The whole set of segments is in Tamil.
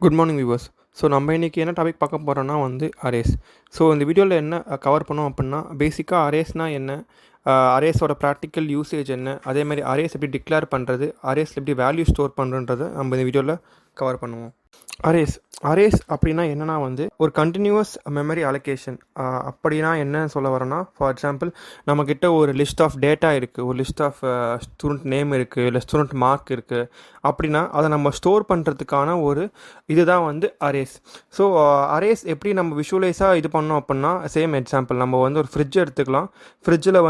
Good morning viewers. ஸோ நம்ம இன்றைக்கி என்ன டாபிக் பார்க்க போகிறோன்னா அரேஸ். ஸோ இந்த வீடியோவில் என்ன கவர் பண்ணோம் அப்படின்னா, பேசிக்காக அரேஸ்னால் என்ன, அரேஸோட ப்ராக்டிக்கல் யூசேஜ் என்ன, அதேமாதிரி அரேஸ் எப்படி டிக்ளேர் பண்ணுறது, அரேஸில் எப்படி வேல்யூ ஸ்டோர் பண்ணுறன்றதை நம்ம இந்த வீடியோவில் கவர் பண்ணுவோம். அரேஸ் அரேஸ் அப்படின்னா என்னென்னா ஒரு கண்டினியூவஸ் மெமரி அலோகேஷன். அப்படின்னா என்ன சொல்ல வரோன்னா, ஃபார் எக்ஸாம்பிள் நம்மக்கிட்ட ஒரு லிஸ்ட் ஆஃப் டேட்டா இருக்குது, ஒரு லிஸ்ட் ஆஃப் ஸ்டூடெண்ட் நேம் இருக்குது, இல்லை ஸ்டூடெண்ட் மார்க் இருக்குது. அப்படின்னா அதை நம்ம ஸ்டோர் பண்ணுறதுக்கான ஒரு இதுதான் அரேஸ். ஸோ அரேஸ் எப்படி நம்ம விஷுவலைஸாக இது பண்ணோம் அப்படின்னா, சேம் எக்ஸாம்பிள் நம்ம ஒரு ஃப்ரிட்ஜ் எடுத்துக்கலாம். ஃப்ரிட்ஜில்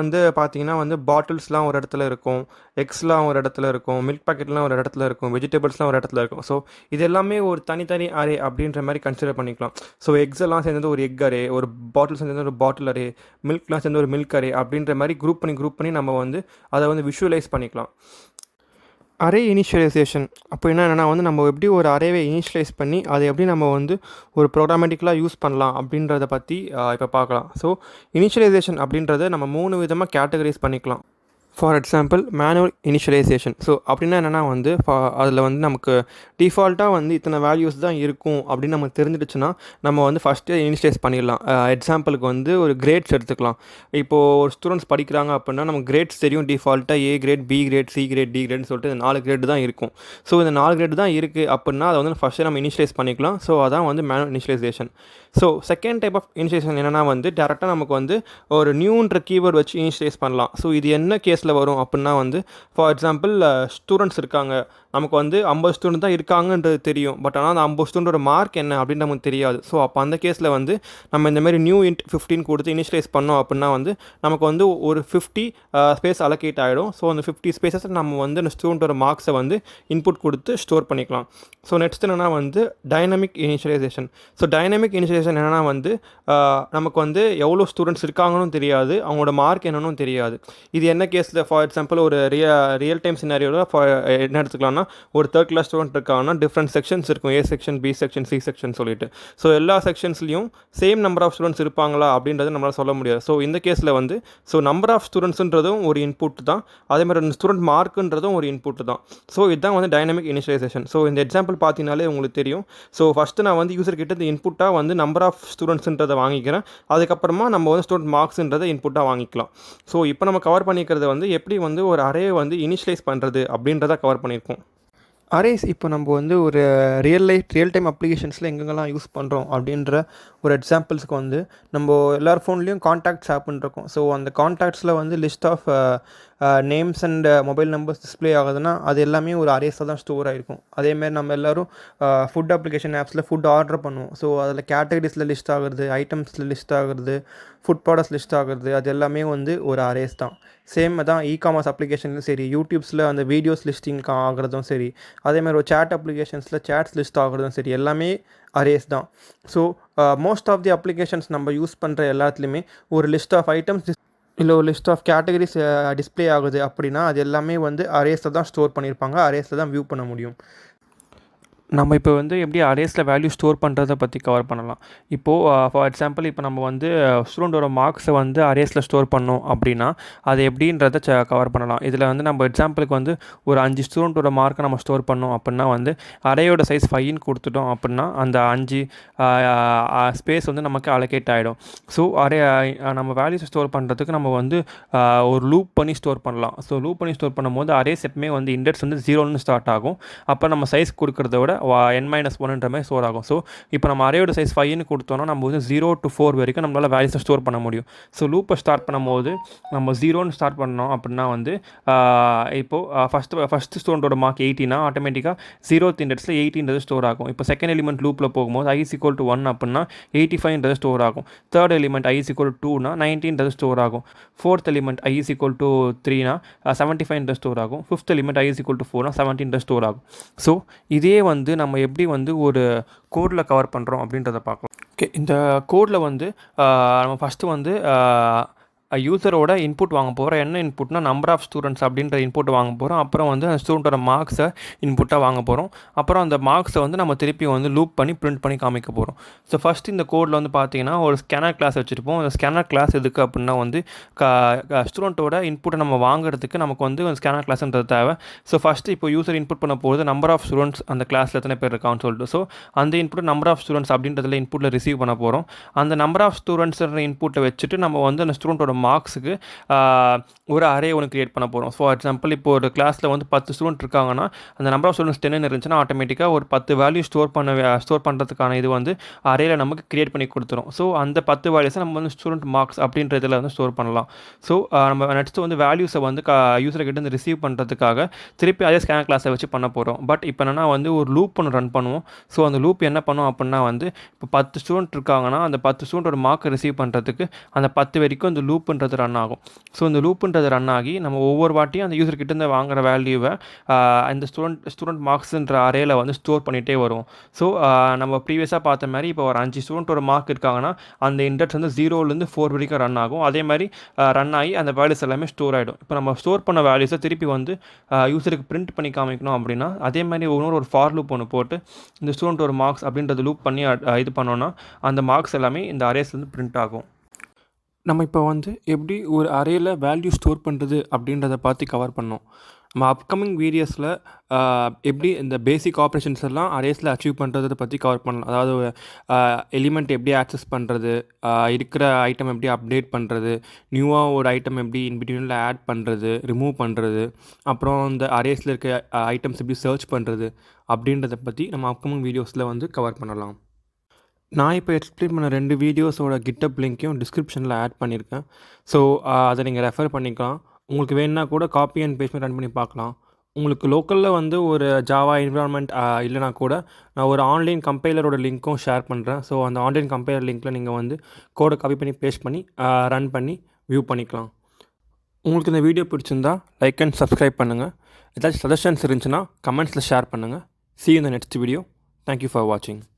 பார்த்தீங்கன்னா பாட்டில்ஸ்லாம் ஒரு இடத்துல இருக்கும், எக்ஸ்லாம் ஒரு இடத்துல இருக்கும், மில்க் பாக்கெட்லாம் ஒரு இடத்துல இருக்கும், வெஜிடபிள்ஸ்லாம் ஒரு இடத்துல இருக்கும். ஸோ இது எல்லாமே ஒரு தனித்தனி அரே அப்படின்ற மாதிரி கன்சிடர் பண்ணிக்கலாம். ஸோ எக்ஸ் எல்லாம் சேர்ந்தது ஒரு எக் அரே, ஒரு பாட்டில் சேர்ந்தது ஒரு பாட்டில் அரே, மில்க்லாம் சேர்ந்து ஒரு மில்க் அரே அப்படின்ற மாதிரி குரூப் பண்ணி நம்ம அதை விஷுவலைஸ் பண்ணிக்கலாம். அரே இனிஷியலைசேஷன் அப்படின்னா என்னென்னா நம்ம எப்படி ஒரு அரேவை இனிஷியலைஸ் பண்ணி அதை எப்படி நம்ம ஒரு ப்ரோக்ராமேட்டிக்கலாக யூஸ் பண்ணலாம் அப்படின்றத பற்றி இப்போ பார்க்கலாம். ஸோ இனிஷியலைசேஷன் அப்படின்றத நம்ம 3 விதமாக கேட்டகரைஸ் பண்ணிக்கலாம். For example manual initialization. So அப்படின்னா என்னென்னா அதில் நமக்கு டிஃபால்ட்டாக இத்தனை வேல்யூஸ் தான் இருக்கும் அப்படின்னு நமக்கு தெரிஞ்சிடுச்சுன்னா நம்ம ஃபஸ்ட்டு இனிஷியலைஸ் பண்ணிடலாம். எக்ஸாம்பிளுக்கு ஒரு கிரேட்ஸ் எடுத்துக்கலாம். இப்போது ஒரு ஸ்டூடெண்ட்ஸ் படிக்கிறாங்க அப்படின்னா நமக்கு கிரேட்ஸ் தெரியும், டிஃபால்ட்டாக A grade, B grade, C grade, D கிரேட்னு சொல்லிட்டு இந்த 4 கிரேட் தான் இருக்கும். ஸோ இந்த 4 கிரேட் தான் இருக்குது அப்படின்னா அதை ஃபஸ்ட்டு நம்ம இனிஷியலைஸ் பண்ணிக்கலாம். ஸோ அதான் manual initialization. So second type of initialization என்னென்னா டேரெக்டாக நமக்கு ஒரு நியூன்ற கீவேர்ட் வச்சு இனிஷியலைஸ் பண்ணலாம். ஸோ இது என்ன கேஸில் வரும் அப்படின்னா ஃபார் எக்ஸாம்பிள் ஸ்டூடெண்ட்ஸ் இருக்காங்க, நமக்கு 50 ஸ்டூடெண்ட் தான் இருக்காங்கன்றது தெரியும். பட் ஆனால் அந்த 50 ஸ்டூடெண்டோட மார்க் என்ன அப்படின்னு நமக்கு தெரியாது. ஸோ அப்போ அந்த கேஸில் நம்ம இந்தமாதிரி நியூ இன்ட் 15 கொடுத்து இனிஷியலைஸ் பண்ணோம் அப்படின்னா நமக்கு ஒரு 50 ஸ்பேஸ் அலோகேட் ஆகிடும். ஸோ அந்த 50 ஸ்பேஸஸ் நம்ம அந்த ஸ்டூடெண்ட்டோட மார்க்ஸை இன்புட் கொடுத்து ஸ்டோர் பண்ணிக்கலாம். ஸோ நெக்ஸ்ட் என்னென்னா dynamic initialization. So dynamic initialization என்னென்னா நமக்கு எவ்வளோ ஸ்டூடெண்ட்ஸ் இருக்காங்கன்னு தெரியாது, அவங்களோட மார்க் என்னன்னு தெரியாது. இது என்ன கேஸில், ஃபார் எக்ஸாம்பிள் ஒரு ரியல் டைம் சினாரியோவில் என்ன எடுத்துக்கலாம்னா, ஒரு 3rd கிளாஸ் ஸ்டூடெண்ட் இருக்காங்கன்னா டிஃப்ரெண்ட் செக்ஷன்ஸ் இருக்கும், A section, B section, C section சொல்லிட்டு. ஸோ எல்லா செக்ஷன்ஸ்லையும் சேம் நம்பர் ஆஃப் ஸ்டூடெண்ட்ஸ் இருப்பாங்களா அப்படின்றது நம்மளால் சொல்ல முடியாது. ஸோ இந்த கேஸில் ஸோ நம்பர் ஆஃப் ஸ்டூடெண்ட்ஸுன்றதும் ஒரு இன்புட் தான், அதேமாதிரி ஸ்டூடெண்ட் மார்க்குன்றதும் ஒரு இன்புட் தான். ஸோ இதுதான் டைனமிக் இனிஷியலைசேஷன். ஸோ இந்த எக்ஸாம்பிள் பார்த்தீங்கனாலே உங்களுக்கு தெரியும். ஸோ ஃபஸ்ட்டு நான் யூசர் கிட்ட இந்த இன்புட்டாக நம்பர் ஆஃப் ஸ்டூடெண்ட்ஸ்ன்றதை வாங்கிக்கிறேன். அதுக்கப்புறமா நம்ம ஸ்டூடெண்ட் மார்க்ஸ்ன்றதை இன்புட்டாக வாங்கிக்கலாம். ஸோ இப்போ நம்ம கவர் பண்ணிக்கிறது எப்படி ஒரு அரே இனிஷியலைஸ் பண்ணுறது அப்படின்றத கவர் பண்ணியிருக்கோம். அரேஸ் இப்போ நம்ம ஒரு ரியல் டைம் அப்ளிகேஷன்ஸில் எங்கெங்கெல்லாம் யூஸ் பண்ணுறோம் அப்படின்ற ஒரு எக்ஸாம்பிள்ஸ்க்கு நம்ம எல்லார் ஃபோன்லேயும் காண்டாக்ட்ஸ் ஆப்னு இருக்கும். ஸோ அந்த காண்டாக்ட்ஸில் list of names and mobile numbers display ஆகுதுன்னா அது எல்லாமே ஒரு அரேஸில் தான் ஸ்டோர் ஆகிருக்கும். அதேமாதிரி நம்ம எல்லோரும் ஃபுட் அப்ளிகேஷன் ஆப்ஸில் ஃபுட் ஆர்டர் பண்ணுவோம். ஸோ அதில் கேட்டகரிஸில் லிஸ்ட் ஆகுறது, ஐட்டம்ஸில் லிஸ்ட் ஆகுறது, ஃபுட் ப்ராடக்ட்ஸ் லிஸ்ட் ஆகுறது, அது எல்லாமே ஒரு அரேஸ் தான். சேம் தான் இகாமர்ஸ் அப்ளிகேஷன்லையும் சரி, யூடியூப்ஸில் அந்த வீடியோஸ் லிஸ்டிங் ஆகிறதும் சரி, அதேமாதிரி ஒரு சேட் அப்ளிகேஷன்ஸில் சேட்ஸ் லிஸ்ட் ஆகிறதும் சரி, எல்லாமே அரேஸ் தான். So most of the applications நம்ம யூஸ் பண்ணுற எல்லாத்துலேயுமே ஒரு லிஸ்ட் ஆஃப் ஐட்டம்ஸ் இல்லை ஒரு லிஸ்ட் ஆஃப் கேட்டகரிஸ் டிஸ்பிளே ஆகுது அப்படின்னா அது எல்லாமே அரேஸில் தான் ஸ்டோர் பண்ணியிருப்பாங்க, அரேஸில் தான் வியூ பண்ண முடியும். நம்ம இப்போ எப்படி அரேஸில் வேல்யூ ஸ்டோர் பண்ணுறதை பற்றி கவர் பண்ணலாம். இப்போது ஃபார் எக்ஸாம்பிள் இப்போ நம்ம ஸ்டூடெண்ட்டோட மார்க்ஸை அரேஸில் ஸ்டோர் பண்ணோம் அப்படின்னா அது எப்படின்றத கவர் பண்ணலாம். இதில் நம்ம எக்ஸாம்பிளுக்கு ஒரு 5 ஸ்டூடெண்ட்டோட மார்க்கை நம்ம ஸ்டோர் பண்ணோம் அப்படின்னா அரேயோட சைஸ் 5ன்னு கொடுத்துட்டோம் அப்படின்னா அந்த 5 ஸ்பேஸ் நமக்கு அலோகேட் ஆகிடும். ஸோ அரே நம்ம வேல்யூஸை ஸ்டோர் பண்ணுறதுக்கு நம்ம ஒரு லூப் பண்ணி ஸ்டோர் பண்ணலாம். ஸோ லூப் பண்ணி ஸ்டோர் பண்ணும்போது அரேஸ் எப்பவுமே இண்டெக்ஸ் 0ன்னு ஸ்டார்ட் ஆகும். அப்போ நம்ம சைஸ் கொடுக்குறத விட n-1ன்ற மாதிரி ஸ்டோர் ஆகும். ஸோ இப்போ நம்ம அரேயோட சைஸ் 5ன்னு கொடுத்தோன்னா நம்ம 0 to 4 வரைக்கும் நம்மளால் வேல்யூஸை ஸ்டோர் பண்ண முடியும். ஸோ லூப்பை ஸ்டார்ட் பண்ணும்போது நம்ம 0ன்னு ஸ்டார்ட் பண்ணோம் அப்படின்னா இப்போது ஃபஸ்ட்டு ஸ்டூடெண்ட்டோட மார்க் 80னா ஆட்டோமேட்டிக்காக 0th இண்டெக்ஸில் 80ன்றது ஸ்டோர் ஆகும். இப்போ செகண்ட் எலிமெண்ட் லூப்பில் போகும்போது i = 1 அப்படின்னா 85ன்றது ஸ்டோர் ஆகும். தேர்ட் எலிமெண்ட் i = 2னா 90ன்றது ஸ்டோர் ஆகும். ஃபோர்த் எலிமெண்ட் i = 3னா 75ன்றது ஸ்டோர் ஆகும். ஃபிஃப்த் எலிமெண்ட் i = 4னா 17ன்றது ஸ்டோர் ஆகும். ஸோ இதே நம்ம எப்படி ஒரு கோடில் கவர் பண்ணுறோம் அப்படின்றத பார்க்கலாம். ஓகே, இந்த கோடில் நம்ம ஃபஸ்ட்டு யூசரோட இன்புட் வாங்க போகிறோம். என்ன இன்புட்னா நம்பர் ஆஃப் ஸ்டூடெண்ட்ஸ் அப்படின்ற இன்புட் வாங்க போகிறோம். அப்புறம் வந்து அந்த ஸ்டூடெண்ட்டோட மார்க்ஸை இன்புட்டாக வாங்க போகிறோம். அப்புறம் அந்த மார்க்ஸை வந்து நம்ம திருப்பி வந்து லூப் பண்ணி பிரிண்ட் பண்ணி காமிக்க போகிறோம். ஸோ ஃபஸ்ட் இந்த கோடில் வந்து பார்த்தீங்கன்னா ஒரு ஸ்கேனர் கிளாஸ் வச்சுருப்போம். அந்த ஸ்கேனர் கிளாஸ் எதுக்கு அப்படின்னா வந்து ஸ்டூடெண்ட்டோட இன்புட்டை நம்ம வாங்குறதுக்கு நமக்கு வந்து ஸ்கேனர் கிளாஸ்ன்றது தேவை. ஸோ ஃபஸ்ட்டு இப்போ யூசர் இன்புட் பண்ண போகிறது நம்பர் ஆஃப் ஸ்டூடெண்ட்ஸ் அந்த கிளாஸில் எத்தனை பேர் இருக்கான்னு சொல்லிட்டு. ஸோ அந்த இன்புட் நம்பர் ஆஃப் ஸ்டூடெண்ட்ஸ் அப்படின்றதுல இன்புட்டில் ரிசீவ் பண்ண போகிறோம். அந்த நம்பர் ஆஃப் ஸ்டூடெண்ட்ஸ்ன்ற இன்புட்டை வச்சுட்டு நம்ம வந்து அந்த ஸ்டூடெண்ட்டோட மார்க்ஸுக்கு ஒரு அரே ஒன்று கிரியேட் பண்ண போகிறோம். ஃபார் எக்ஸாம்பிள் இப்போ ஒரு கிளாஸில் வந்து 10 ஸ்டூடெண்ட் இருக்காங்கன்னா அந்த நம்பர் ஆஃப் ஸ்டூடெண்ட்ஸ் 10 இருந்துச்சுன்னா ஆட்டோமேட்டிக்காக ஒரு 10 வேல்யூ ஸ்டோர் பண்ணுறதுக்கான இது வந்து அரேல நமக்கு கிரியேட் பண்ணி கொடுத்துரும். ஸோ அந்த 10 வேல்யூஸை நம்ம வந்து ஸ்டூடெண்ட் மார்க்ஸ் அப்படின்ற இதில் வந்து ஸ்டோர் பண்ணலாம். ஸோ நம்ம நெக்ஸ்ட்டு வந்து வேல்யூஸை வந்து யூசர்கிட்ட இருந்து ரிசீவ் பண்ணுறதுக்காக திருப்பி அதே ஸ்கேனர் கிளாஸை வச்சு பண்ண போகிறோம். பட் இப்போ என்னென்னா வந்து ஒரு லூப் ஒன்று ரன் பண்ணுவோம். ஸோ அந்த லூப் என்ன பண்ணும் அப்படின்னா வந்து இப்போ 10 ஸ்டூடெண்ட் இருக்காங்கன்னா அந்த 10 ஸ்டூடெண்ட்டோட மார்க்கை ரிசீவ் பண்ணுறதுக்கு அந்த 10 வரைக்கும் அந்த லூப்புன்றது ரன் ஆகும். ஸோ இந்த லூப்புன்றது ரன் ஆகி நம்ம ஒவ்வொரு வாட்டியும் அந்த யூசர் கிட்டேருந்து வாங்குற வேல்யூவை இந்த ஸ்டூடெண்ட் மார்க்ஸ்ன்ற அரேல வந்து ஸ்டோர் பண்ணிகிட்டே வரும். ஸோ நம்ம ப்ரீவியஸாக பார்த்த மாதிரி இப்போ ஒரு 5 ஸ்டூடெண்ட்டோட மார்க் இருக்காங்கன்னா அந்த இண்டெக்ஸ் வந்து 0லேருந்து 4 வரைக்கும் ரன் ஆகும். அதே மாதிரி ரன் ஆகி அந்த வேல்யூஸ் எல்லாமே ஸ்டோர் ஆகிடும். இப்போ நம்ம ஸ்டோர் பண்ண வேல்யூஸை திருப்பி வந்து யூசருக்கு பிரிண்ட் பண்ணி காமிக்கணும் அப்படின்னா அதே மாதிரி ஒரு ஃபார் லூப் ஒன்று போட்டு இந்த ஸ்டூடெண்ட்டோட மார்க்ஸ் அப்படின்றது லூப் பண்ணி இது பண்ணோன்னா அந்த மார்க்ஸ் எல்லாமே இந்த அரேஸ்லேருந்து பிரிண்ட் ஆகும். நம்ம இப்போ வந்து எப்படி ஒரு அரேயில் வேல்யூ ஸ்டோர் பண்ணுறது அப்படின்றத பார்த்து கவர் பண்ணோம். நம்ம அப்கமிங் வீடியோஸில் எப்படி இந்த பேசிக் ஆப்ரேஷன்ஸ் எல்லாம் அரேஸில் அச்சீவ் பண்ணுறதை பற்றி கவர் பண்ணலாம். அதாவது எலிமெண்ட் எப்படி ஆக்சஸ் பண்ணுறது, இருக்கிற ஐட்டம் எப்படி அப்டேட் பண்ணுறது, நியூவாக ஒரு ஐட்டம் எப்படி இன்பிட்வீனில் ஆட் பண்ணுறது, ரிமூவ் பண்ணுறது, அப்புறம் இந்த அரேஸில் இருக்க ஐட்டம்ஸ் எப்படி சர்ச் பண்ணுறது அப்படின்றத பற்றி நம்ம அப்கமிங் வீடியோஸில் வந்து கவர் பண்ணலாம். நான் இப்போ எக்ஸ்பிளைன் பண்ண 2 வீடியோஸோட கிட்டப் லிங்க்கையும் டிஸ்கிரிப்ஷனில் ஆட் பண்ணியிருக்கேன். ஸோ அதை நீங்கள் ரெஃபர் பண்ணிக்கலாம். உங்களுக்கு வேணுன்னா கூட காப்பி அண்ட் பேஸ்ட் ரன் பண்ணி பார்க்கலாம். உங்களுக்கு லோக்கலில் வந்து ஒரு ஜாவா என்விரான்மெண்ட் இல்லைனா கூட நான் ஒரு ஆன்லைன் கம்பைலரோட லிங்க்கும் ஷேர் பண்ணுறேன். ஸோ அந்த ஆன்லைன் கம்பைலர் லிங்க்கில் நீங்கள் வந்து கோடை காப்பி பண்ணி பேஸ்ட் பண்ணி ரன் பண்ணி வியூ பண்ணிக்கலாம். உங்களுக்கு இந்த வீடியோ பிடிச்சிருந்தா லைக் அண்ட் சப்ஸ்கிரைப் பண்ணுங்கள். ஏதாச்சும் சஜஷன்ஸ் இருந்துச்சுன்னா கமெண்ட்ஸில் ஷேர் பண்ணுங்கள். See you in the next video. Thank you for watching.